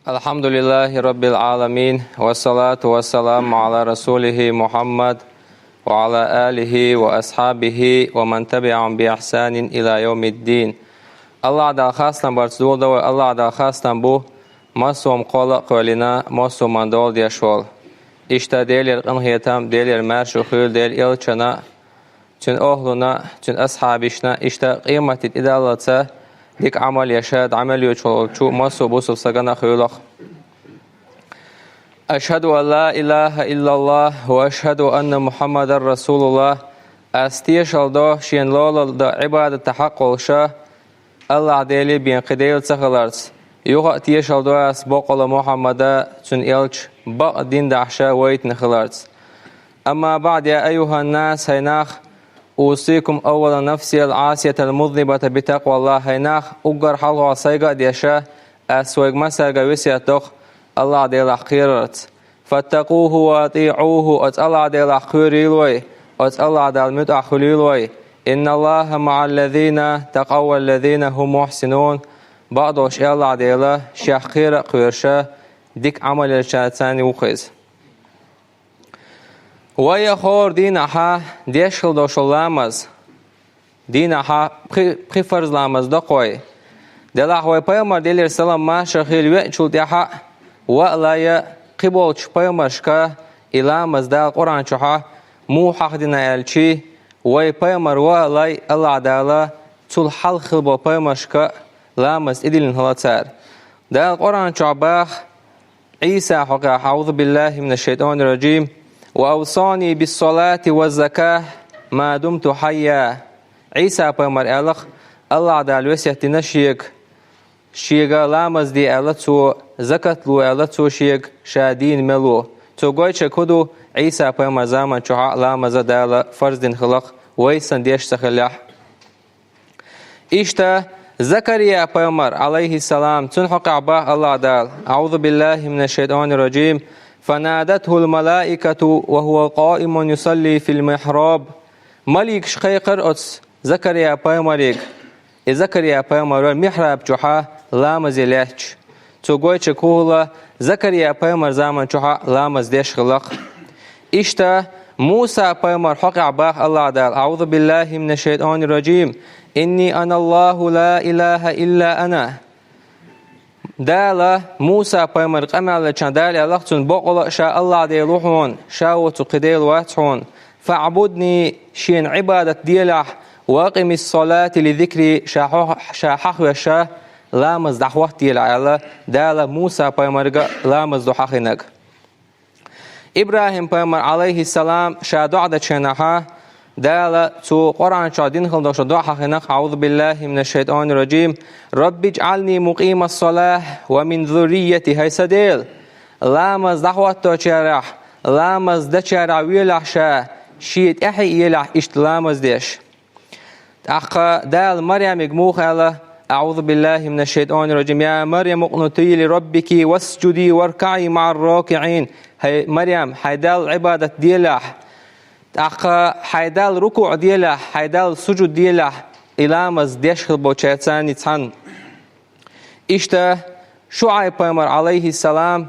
الحمد لله رب العالمين والصلاة والسلام على رسوله محمد وعلى آله وأصحابه ومن تبعهم بإحسان إلى يوم الدين. Allah adal khastan barçdolda ve Allah adal khastan bu masom qola qolina masom mandol diashol. İşte delir qınhiyatam delir merşuhul del ilçana tün ohluna tün ashabişna işte qiymatit idalatsa dik amal yaşad amal yoçolçu maso busuf sagana khulaq. أشهد أن لا إله إلا الله وأشهد أن محمد رسول الله أستيش الله شين لولا دا عبادة تحقق شاه الله عدالي بين قديل تخلرت يوغا تيش الله أسبق الله محمد تن إلش بق دين دعشا ويت نخلرت. أما بعد يا أيها الناس هيناخ أوصيكم أولا نفسي العاسية المذنبة بتقوى الله هيناخ أقر حلقة سيغا ديشا أسويق مساقا وسياتوخ الله عدل أخيرت فاتقوه وأطيعوه الله عدل أخيريلوي الله عدل متأخليلوي إن الله مع الذين تقوى الذين هم محسنون بعضوش الله عدل شاخير قيرشا ديك عمل الشاتاني وخيز ويخور دينها ديشل دوشل لامز دينها بخفرز لامز دقوي دلاحوي بيامر ديلير سلام ما شخيل ويأشل ديحا وَلَا قِبَلْ پَيَمَرشْكَ إِلَامَز دَال قرآن شُحا مو حق دينا يلشي وَي پَيَمَر وَلَا الله دَالا تُل حل خلبو پَيَمَرشْكَ لامز إدلين هلاتار دَال قرآن شعباخ عيسى حقا أعوذ بالله من الشيطان الرجيم وأوصاني بالصلاة والزكاة ما دمت حيا عيسى پَيَمَر ألخ الله دَال وسيحتي نشيك شيغا لامز دي ألتو زكاة لو ألتو شيغ شادين ملو تو قويتش كدو عيسى بيما زامن شعاء لامز دالا فرز دين خلق ويسن ديش سخلح إشتا زكريا بيمر عليه السلام تنحق عباه الله دال أعوذ بالله من الشيطان الرجيم فنادته الملائكة وهو قائم يصلي في المحراب ملك شقيقر أتس زكريا بيمريك زكريا بيمر محراب جحا لامز يلحج تو قويتش كوهلا زكريا بيمر زامن جحا لامز ديش خلق إشتا موسى بيمر حق عباه الله دال أعوذ بالله من الشيطان الرجيم إني أنا الله لا إله إلا أنا دالا موسى بيمر قمع لچان دالي اللغتون بقل شاء الله دي روحون شاوتو قديل واتحون فاعبدني شين عبادة ديلح واقم الصلاة لذكري شاحخ وشاه لامز دحوات ديلع دالا موسى بيمرق لامز دحخنك إبراهيم بيمر عليه السلام شادو عدد شنحا دالا تو قرآن شادين خلدوش دحخنك أعوذ بالله من الشيطان الرجيم رب اجعلني مقيم الصلاة ومن ذريتي هاي سديل لامز دحوات توشارح لامز دشارع ويلح شاه شيت احي يلح اشت لامز ديش أخا دال مريم يقموخ على أعوذ بالله من الشيطان الرجيم يا مريم اقنتي لربك واسجدي واركعي مع الراكعين هاي مريم حيدال عبادة ديلح أخا حيدال ركوع ديلح حيدال سجود ديلح إلامز ديشخل بوشيتاني تان إشتا شعيب بيمر عليه السلام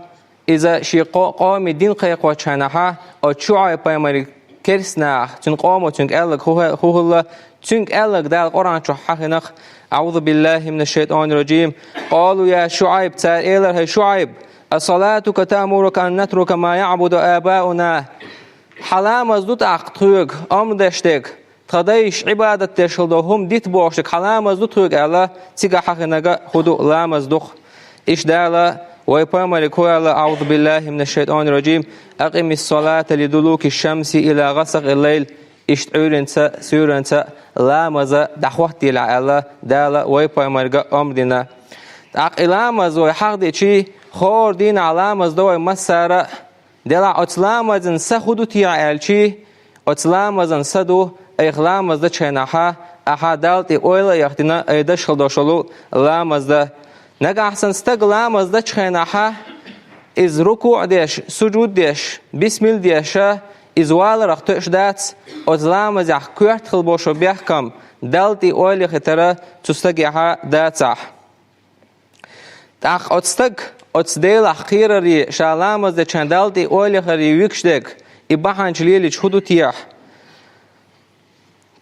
إذا شي قوم دين قيق وشانها أو شعيب بيمر كرسناخ تنقوم وتنك ألق هو الله تنك ألق دال قرآن شحخنخ أعوذ بالله من الشيطان الرجيم قالوا يا شعيب تائلر هي شعيب الصلاتك تأمرك أن نترك ما يعبد آباؤنا حلام زدت أقتوك أمدشتك تدايش عبادة تشلدهم ديت بوشتك حلام زدتك ألا تيجا حخنك خدو لامز دخ إيش دالا ويبامرك هو أعوذ بالله من الشيطان الرجيم أقم الصلاة لدلوك الشمس إلى غسق الليل إشتعورنسا سورنسا لامز دحوات ديلا ألا دالا ويبامرك أمدنا إلامز ويحق دي چي خور دين علامز دوي مسارة دالا أتلامزن سخدو تيع ألچي أتلامزن سدو إخلامز دا چيناها أحا دالتي أويلا يختنا أيدش خلدوشلو لامز دا نجا أحسن استق لامز دا چيناها إز ركوع ديش سجود ديش بسم الله ديشا إز والا رختوش دات أتلامز يح كوحت خلبوشو بيحكم دالتي أويلا خترا تستقيها داتح تأخ أتستق أتصديل أخيرا شالامز ده چندالتي أولي خري ويكشدك إباحان شليلي شهدو تيح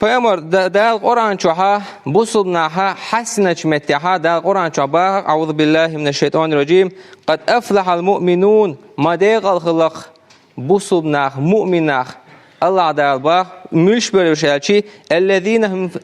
پیامبر در قرآن چوها بوسب نها حسنة متها در قرآن چوبا أعوذ بالله من الشيطان الرجيم قد أفلح المؤمنون ما ديق الخلق بوسب نه مؤمن نه الله در با ملش برشالشي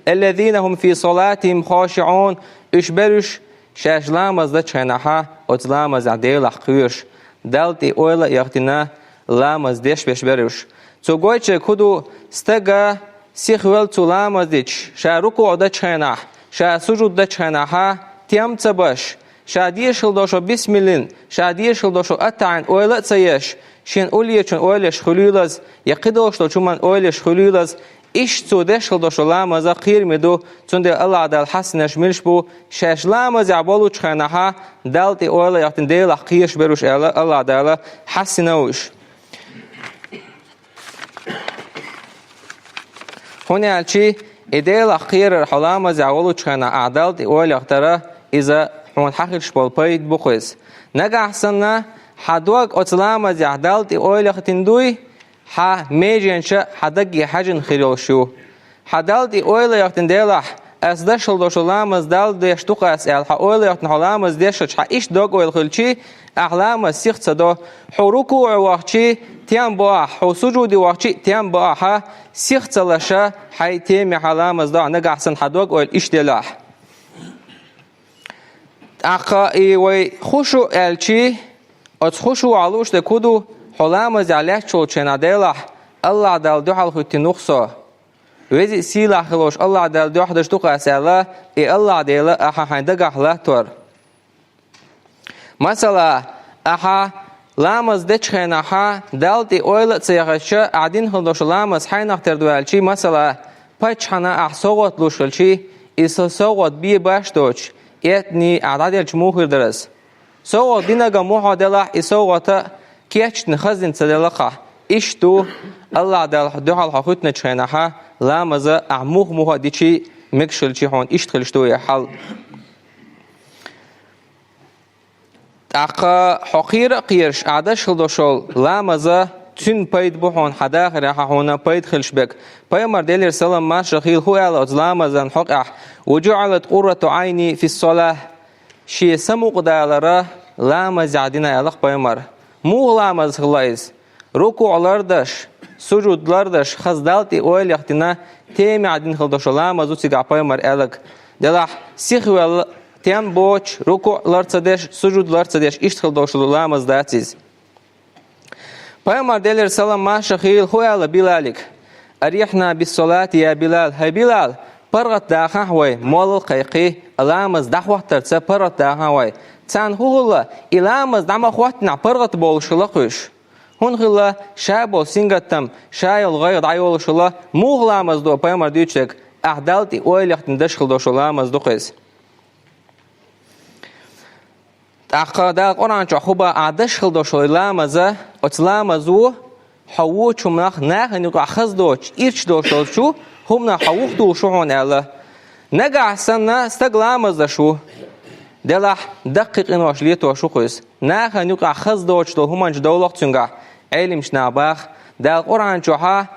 الذين هم في صلاتهم خاشعون إش برش شاشلامز ده چنها أتلامز عديل أخيرش دلتي أولا يختنا لامز ديش بش برش تقولش كدو استجا سيخوال تلامزديش شاركو عدا چنه شاسوجود ده چنها تيام تباش شاديش هلداشو بسملين شاديش هلداشو أتعن أولا تسيش شين أولي چون أوليش خليلز يقيدوش لو چومن أوليش خليلز إيش تودش هلداشو لامزا خير مدو چون ده الله عدال حسنش ملش بو شاش لامز عبالو چنها دالتي أولا يقتن ديل أخيش بروش الله عدال حسنوش هنا الشيء إديل أخير الحلامة زعولو شخنا أعدالت أول يختاره إذا هون حقيقة بالبيت بخوز نجا أحسننا حدوق أطلامة زعدالت أول يختندوي ح ميجنش حدقي حجن خيروشو حدالت أول يختنديله أصدشل دوشلامة دال ديشتوق أسأل أول يختنحلامة ديشش إيش دوق أول خلشي أحلامة سيخ صدو حروكو وقتي تيام بوا حسوجودي وقتي تيام بوا ها سيخ صلاشا حي تيم حلامة دا نجا أحسن حدوق أول إيش دلاح أخا إيوي خوشو ألشي أتخوشو علوش دكودو حلامة زعلات شو تشنادلاح الله دال دوحل خوتي نخصو وزي سيلا خلوش الله دال دوح دشتوق أسأله إي الله ديلا أحا حندقا حلاتور مثلا أحا لامز دچخنا ها دالتي أول سيغشة عدين هلدوش لامز حين اختردوالشي مثلا بچحنا أحسوغت لوشلشي إسا سوغت بي باشتوش إتني أعداد الجمهور درس سوغت دينغا موحا دلاح إسوغت كيش نخزن تدلقا إشتو الله دوحا الحقوتنا چخنا ها لامز أعموخ موحا ديشي مكشلشي هون إشتخلشتو يحل أقا حقير قيرش عدش هلدوشول لامزا تن بيد بوحون حداخ راح هنا بيد خلشبك بيمر ديلر سلام ما شخيل هو على لامزا حقح وجعلت قرة عيني في الصلاة شي سمو قدالرا لامز عدنا يلق بيمر مو لامز خلايز ركوع لردش سجود لردش خزدالتي أول يختنا تيمي عدين هلدوشول لامزو تيقع بيمر يلق دلاح سيخوال تيام بوش ركوع لرتدش سجود لرتدش اشتغل دوشلو لامز داتيز پیامبر دلر سلام ما شخيل هو على بلالك أريحنا بالصلاة يا بلال هاي بلال برغت داخن هوي مول القيقي لامز دحوة ترتسا برغت داخن هوي تان هو الله لامز دعم أخواتنا برغت بولشلقش هون خلا شابو سينغتم شاي الغير عيولشلا مو لامز دو پیامبر ديوتشك أحدالتي أول يختن دشخل دوشلو لامز دوقيس أقدا قرآن شخوبا عدش خل دوشوا لامزة أتلامزو حووش مناخ نيقو أخذ دوش إيش دوشوا شو هم نحووخ دوشوا هون على نجا سنة استقلامز شو دلح دقيق إنه أشليته شو قيس نيقو أخذ دوش دو هم أنج دولق تنجا علمش نابخ دل قرآن شوها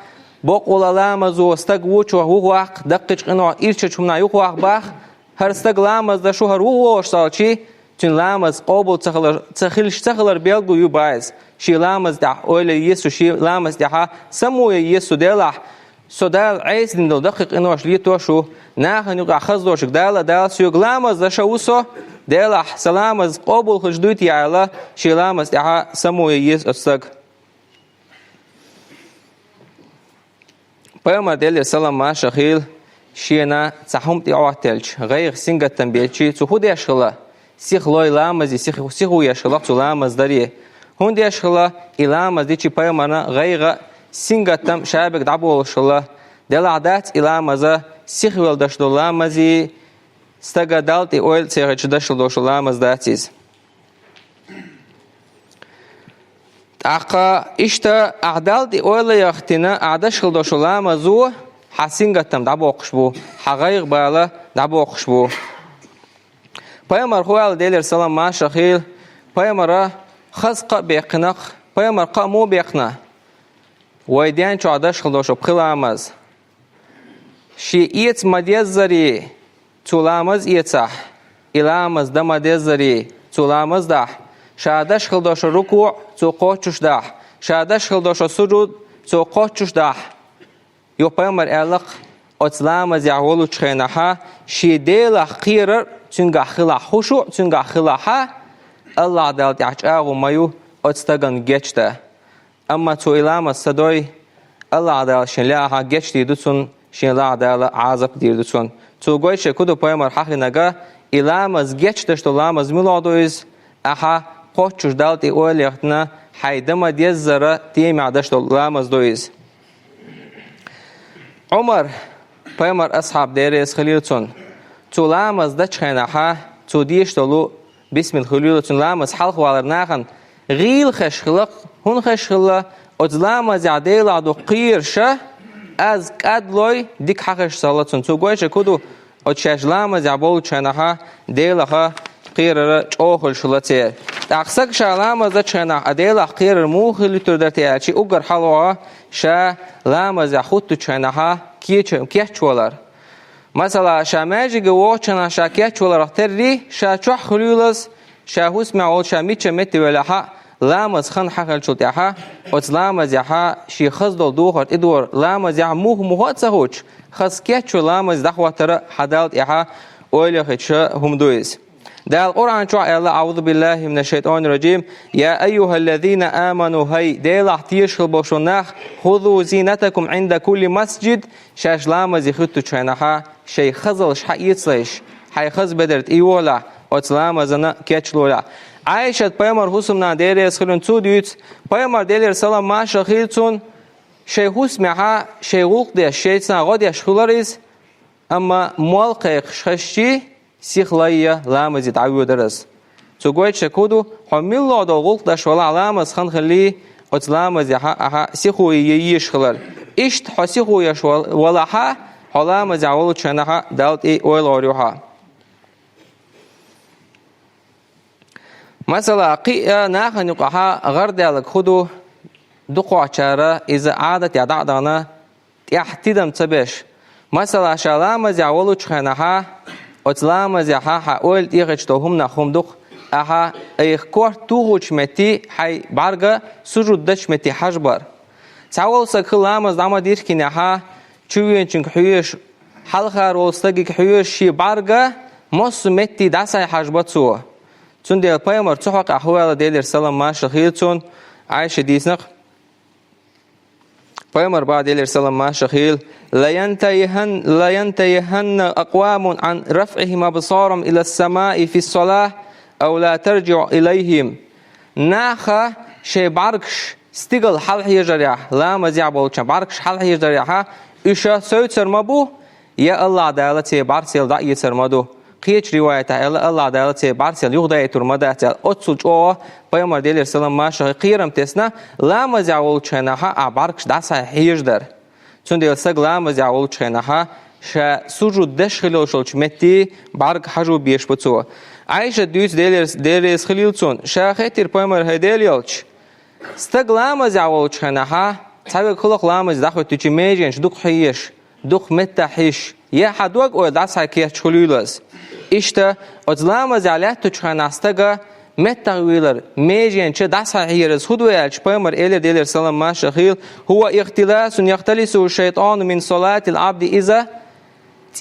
بقول لامزو استقوش وهو دقيق إنه إيش شو منايقو بخ هر استقلامز شو هر وش صارشي تن لامز قابل تخلر بيلقو يبايز شي لامز ده أول يسو شي لامز ده سمو يسو دلح سودال عيس دين دقيق إنه أشليته شو ناخن يقع خزدوش دال سيوغ لامز ده شوسو دلح سلامز قابل خجدوتي على شي لامز ده سمو يس أستق بيوم دل سلام ما شخيل شينا تحمتي عواتلش غير سنجة تنبيتشي تهود يشغله سيخ لوي لامز سيخ ويشغله لامز داريه هون يشغله إلامز ديشي بيومنا غير سنجة تم شابك دعبو وشغله دل عادات إلامز سيخ والدشدو لامزي استجا دالتي أول سيخ دشدو لامز داتيز أقا إشتا أعدالتي أول يختنا أعدشل دوشو لامزو حسينجة تم دعبو قشبو حغير بالا دعبو قشبو پیامبر خوال دلر سلام ما شخیل paymara خزق بيقنق paymar qamu بيقنا ويدين چادش خلوشو بخلامز شي إيت مديزري تولامز إيتح إلامز دم مديزري تولامز دح شادش خلوشو ركوع تو قوتش دح شادش خلوشو سجود تو قوتش دح يو paymar ألق أتلامز يعولو چخينها شي ديلا خير تنگا خلا خشوع تنگا خلا ها الله دالت يعجاغو مايو أتستغن geçte أما تو إلامز صدوي الله دال شنلاها geçti dutsun şenla dal azap dirdutsun تو goy şekudu paymar haklinaga إلامز geçte što lamaz miladoyuz aha qoçuş dalt i oyliqtna haydama dizzara tiyemada što lamaz doyuz Umar paymar ashab deres khaliltun تو lamaz da chaynaha تو diyştolu bismil khaliltun lamaz halq walarnagan غيل خشخلق هون خشخلا أزلام زعديل عدو قيرشة از قدلوي ديك حقش صلاتون تو قويش كدو أتشجلام زعبول چنها ديلها قيرر چوخل شلاتي تاقسك شالام زا چنها ديلها قيرر موخل تردتي چي اگر حلوها شا لام زعخوتو چنها كيه چولر مثلا شاماجي قوو چنها شا كيه چولر اختر شا چوح خليولز شاهوس معول شاميتش متي ولها لامز خن حقل شلتها وتلامز يها شي خزدل دوخر ادور لامز يها موه تسهوش خس كيتشو لامز دخوة ترى حدالت يها اوليخش هم دويز ده القرآن شو الله أعوذ بالله من الشيطان الرجيم يا أيها الذين آمنوا هاي ديل احتيش البشناخ خذوا زينتكم عند كل مسجد شاش لامز يخطو شينها شي خزل شحيتسليش حي خز بدرت ايولا وتلامزنا كيتشلولا عايشة paymar husumna deres khilun tudut paymar deler salam ma shakhiltun shay husmaha shay gulqde shaytsan god yashkhulariz amma mualqiq khashchi sikhlaya lamazit awudaras so goit shakudu hamilla da gulqda shwala alamaz khan khali otlamaz yaha aha sikhu yishkhlar isht hasikhu yashwal wala ha halamaz awul chanaha dalt e oil oriha مثلا قيا ناخن يقها غردالك خدو دقوا عشارة إذا عادت يدعنا يحتدم تبش مثلا شلام زعولو تخنها أتلام زعها حاول يغشتهم نخم دق أها إخكور توغش متي حي برجع سجود دش متي حجبر تعول سكلام زعما دير كنها شوين شنك حيش حلقة روستجي حيش شي برجع مص متي داسع حجبت سوا تون ديال paymar تحق أحوال ديال سلام ما شخيلتون عايشة ديسنق paymar بعد ديال سلام ما شخيل لا ينتهين أقوام عن رفعهم أبصارهم إلى السماء في الصلاة أو لا ترجع إليهم ناخا شي باركش استقل حل يجريح لا مزيع بولشان باركش حل يجريحها إشا سوتر مبو يا الله دالتي بارسيل دا يترمدو قيش روايته الله دالته بارسل يغدا يترمدا تل اتسوج او paymar deler salam ma shahi qiram tesna la mazawul chanaha abarksh dasa hijder tun del sag la mazawul chanaha sha sujud dashkhilo shulchmeti bark haju bish butso aisha dus deler khililtun sha khatir paymar hedelyolch stag la mazawul chanaha tabe khulq la maz dakhot tuchi mejen duk hiyesh duk metahish ya hadwag o dasa kiyach khululas İşte أزلام زعلات تشخن استجا متغير ميجين شد صحيح الهدوء الشبامر إلى دير سلام ما شخيل هو اختلاس يختلس الشيطان من صلاة العبد إذا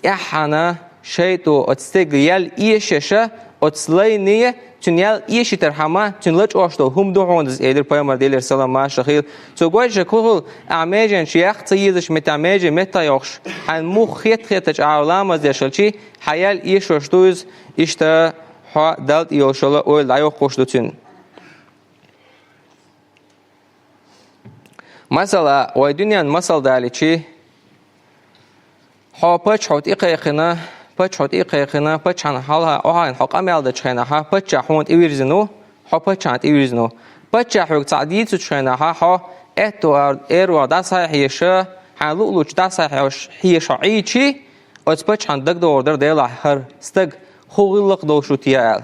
تحنا شيطو أتستغيال إيششة أتسلينية تنيال إيش ترحمة تنلج أشتو هم دهوندز إلى paymar دير سلام ما شخيل تقول شكول أعماجن شيخ تيزش متعماجن متياخش عن مخ خيت عالم از يشلشي حيال إيش وشتوز إشتا ها دلت يوشلا أول لا يخشدتون مثلا ويدنيا مثل دالشي ها بتش حوت إقيقنا بتش حوت إقيقنا بتش عن حالها أوهان حقام يالد شينها بتش حوت إيرزنو ها بتش عن إيرزنو بتش حوت تعديد شينها ها إيرو داسا هيشة حلولوش داسا هيشة عيشي أتبتش عن دق دوردر ديلا هر استق خوغلق دوشو تيال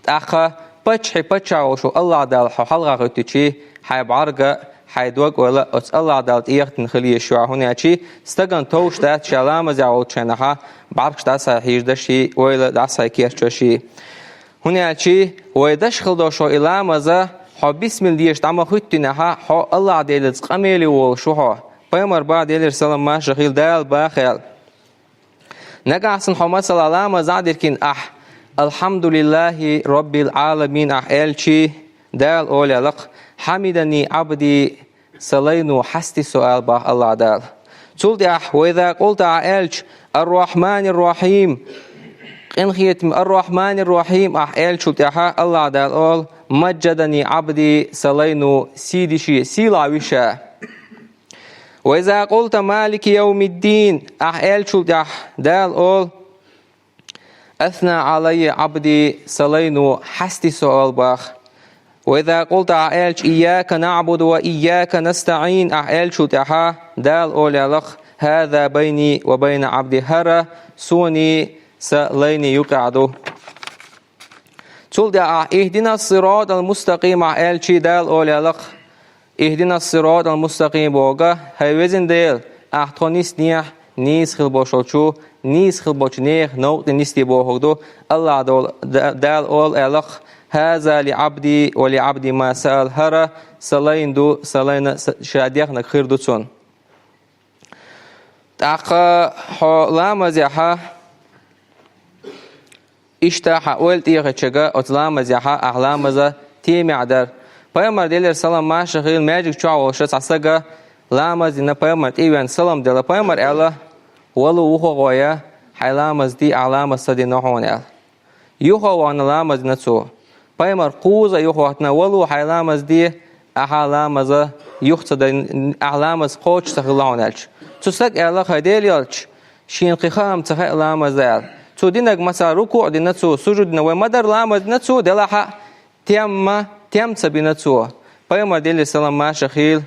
تأخا بتشعو شو الله دال حلقة غتشي حيبعرقة حيدوق ولا الله دال إيختن خليه شو هنا شيء استجن توش ده شلام زعول شنها بعرقش ده صحيح ده شيء ولا ده صحيح شيء هنا شيء ويدش خلده شو إلى ماذا بسم الله تعمل خدتناها الله دال قميلي وشوها بيمر بعد يلي رسالة ما شغيل دال باخل نقاسن حمد صلى الله عليه وسلم الحمد لله رب العالمين ألشي دال أولي لق حمدني عبدي سلينو حستي سؤال با الله دال تقول وإذا قلت ألش الرحمن الرحيم إن خيت الرحمن الرحيم ألش الله دال أول مجدني عبدي سلينو سيدي شي سيلا وشا وإذا قلت مالك يوم الدين ألش دال أول أثنى علي عبدي سلينو حستي سؤال باخ وإذا قلت ألش إياك نعبد وإياك نستعين ألش دال أولي لخ هذا بيني وبين عبدي هرى سوني سليني يقعدو تقول اهدنا الصراط المستقيم ألش دال أولي لخ اهدنا الصراط المستقيم بوغا هايوزن ديل أحتونيس نيح نيس خل بوشوچو نيس خل بوچنيخ نوق نيستي بوهدو الله دال أول ألخ هذا لعبدي ولعبدي ما سأل هرى سلين دو سلين شاديخ نخير دوتون تاقا حولام زيحا اشتاحا اولت ايغا چگا اتلام زيحا احلام زا تيمي عدر پیامبر دلر سلام ما شغيل ماجيك چاو شس عسگا لامز دينا پیامبر ايوان سلام دل پیامبر الا ولو وخو غويا حلامز دي علامه صدي نحون ال يوخو وان لامز نتسو پیامبر قوزا يوخواتنا ولو حلامز دي احلامز يخت احلامز قوچ تخلون الچ تسك الا خديل يلچ شين قخام تخ لامز ال تو دينك مثلا ركوع دي نتسو سجود نو مدر لامز نتسو دلها تيم سبينتسو پیامبر دل سلام ما شخيل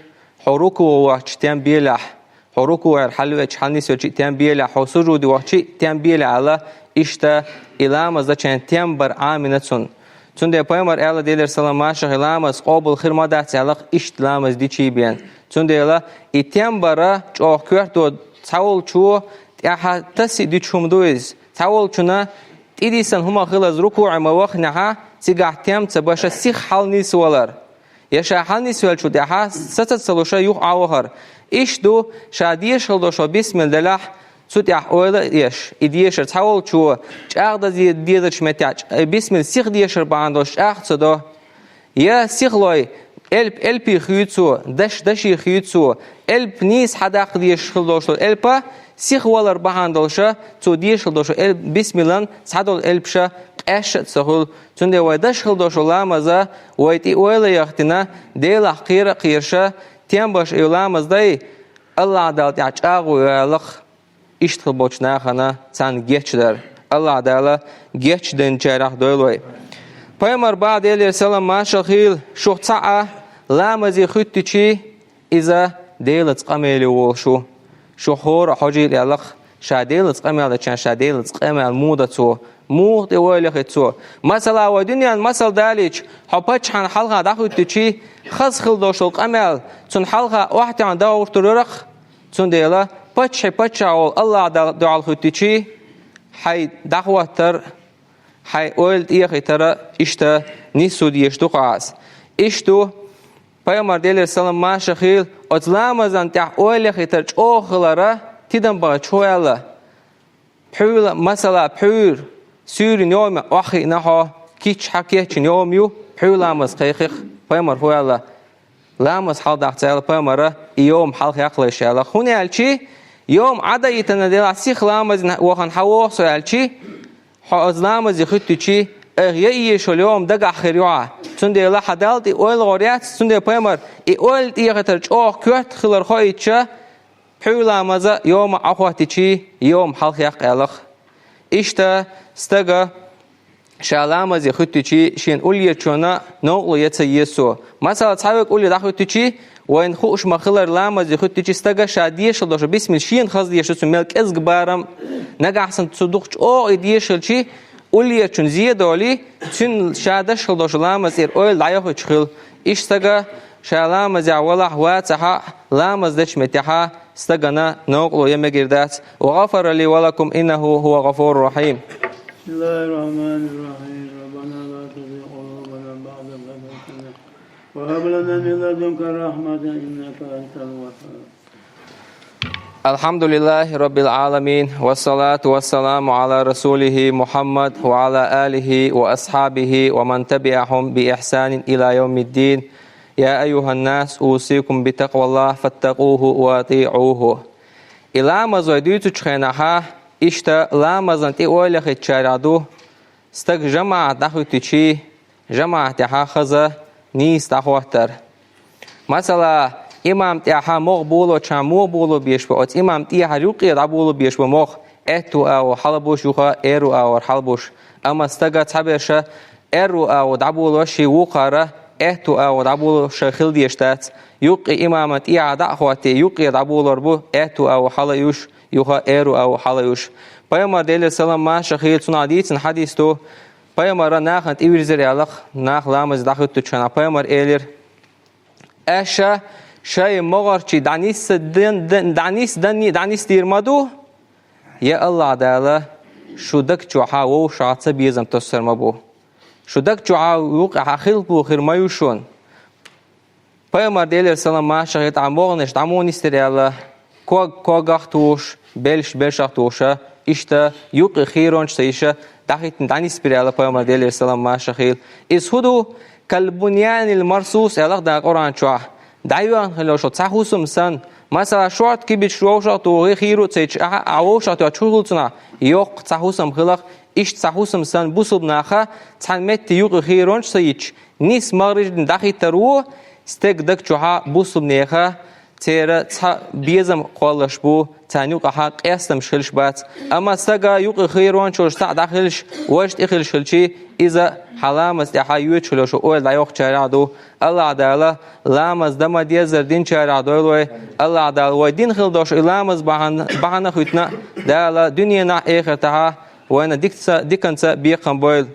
حركو وچ تيم بيلح حركو الحلوه چحنيس وچ تيم بيلح سجود وچ تيم بيلح على اشتا الامز چن تيم بر امنتسون تونده پیامبر اعلی دیلر سلام ماشه لامز قابل خدمت علاق اشت لامز دی چی بیان تونده اعلی ایتیم برا چاق کرد دو تاول چو تیاه تسی دی چوم دویز تاول چونه ایدیسن هما خلاص رکوع موقع نه تیگه تیم تباشه سیخ حال نیست ولر یشه حال نیست ول چو تیاه ست سلوشه یوح آوهر ایش دو شادیش خلدوشا بسم الله سوت أحوال إيش إديشر تحول شو أخذ زي ديرش متاج بسم السيخ ديشر باندوش أخذ ده يا سيخلاي ألب خيوتسو دشي خيوتسو ألب نيس حدا أخذ ديش خلدوشو ألبا سيخ ولر باندوشة تو ديش خلدوشو ألب بسم الله صادول ألبشة أشت سهول تندي ويدش خلدوشو لامزا ويتي ويلا يختنا ديل قيرشة تيمبش يلامز داي الله عدالت يعجاغو يالخ İştıl boçnaxana sen geçler. Allah Teala geçden çayraq doyloy. Paymar ba'd elir selam maşahil şuhta'a lamazi khuttichi iza delat qameli wo şu hor hajil yalaq şadelat qamel chan şadelat qamel mudatu muht ewali khitso masala wa dunyan masal dalich hapach han halqa da khuttichi khas khil doshul qamel tun halqa wahtan dawr turaq tun dela بتشعول الله دعال خدتشي حي دعوة تر حي قلت إيه ترى إشتا نسود يشتو قاس إشتو پیامبر دل سلام ما شخيل أطلام زن تعول خيتر أو خلرا تدم بچويلا حول مثلا حول سور يوم أخي نها كيش حكي يوم يو حول لامس خيخ پیامبر هولا لامس حال دعتال پیامبر يوم حال خيخ شالا خوني الشي يوم عدا يتندل سيخ لامز وخن حوا سؤالشي حاز لامز يخطيشي أغيي شليوم دق آخريوع تندل حدالت أول غريات تندل بيمر أول تيغتر أو كوت خلر خايتشا حول لامز يوم أخواتشي يوم حلق يقلق إشتا استجا شالامز يخطيشي شين أولي تشونا نقل يتسيسو مثلا تعرف أولي دخلتشي وين خوش مخلر لامز يخطيشي استجا شاديش الله بسم الشين خز ديش سميلك إزجبارم نجا أحسن تصدقش أو إديش الشي Uliye çün ziyedoli tün şadaş hıldoşulamaz öyle dayak çıkıl. İştaga şalamaz ya valah ve taha lamaz deçmetiha استغنى نقل يمجردات وغفر لي ولكم إنه هو غفور رحيم. بسم الله الرحمن الرحيم. ربنا لا تزغ قلوبنا بعد إذ هديتنا وهب لنا من لدنك رحمة إنك أنت الوهاب. الحمد لله رب العالمين والصلاة والسلام على رسوله محمد وعلى آله وأصحابه ومن تبعهم بإحسان إلى يوم الدين. يا أيها الناس أوصيكم بتقوى الله فاتقوه وأطيعوه. إلامز ويدوتو تشخينها إشتا لامزن تقولي خيتشارادو استق جماعة دخو تشي جماعة تحا خزا نيس تحواتر. مثلا إمام تحا مغبولو چا مغبولو بيشبه أت إمام تحا يوقي رابولو بيشبه مغ إتو أو حلبوش يوخا إيرو أو حلبوش. أما استقا تحبيشا إيرو أو دعبولو شي وقارة إهتو أو دعبولو شخيل ديشتات يوقي إمامت إعادة أخواتي يوقي دعبولو ربو إهتو أو حليوش يوخا إيرو أو حليوش. Paymar deyler salam ma şahil sunadiysin hadisto. Paymara naxant ivirzir yalaq nax lamaz daxuttu çana. Paymar elir Eşa şey moğarçi danis dirmadu ya Allah dağla şudak çuha o şaatsa biyazam tosarma bu. شدك جعاو يوقع خيل بو خير ما يوشون. Paymar deyler salam ma şahit amogneş damon isteriyala ko gaxtuş belşaxtuşa işte yuqi khironç sayışa dahitin danis biriyala paymar deyler salam ma şahit ishudu kalbunyanil marsus yalaq da Qur'an çuah dayuan haloşo tahusum san mesela şort gibi şoşat o khiru çeç awoşat ya çultuna yok tahusum khilaq إيش تحوسم سان بوسب ناخا تحمت يوق خيرونش سيج نيس مغرج داخل تروه استك دك جها بوسب نيخا تيرا بيزم قالش بو تانيوق حق قياسم شلش بات أما سجا يوق خيرونش وش داخلش وش إخلش شلشي إذا حلامس تحيوت شلوش أول لا يوق شرادو الله عدالة لامس دم ديزر دين شرادو لوي الله عدالة ودين خلدوش لامس بحنا خيتنا دالة دنيا نا آخرتها وأنا ديكنسا بيقم بويل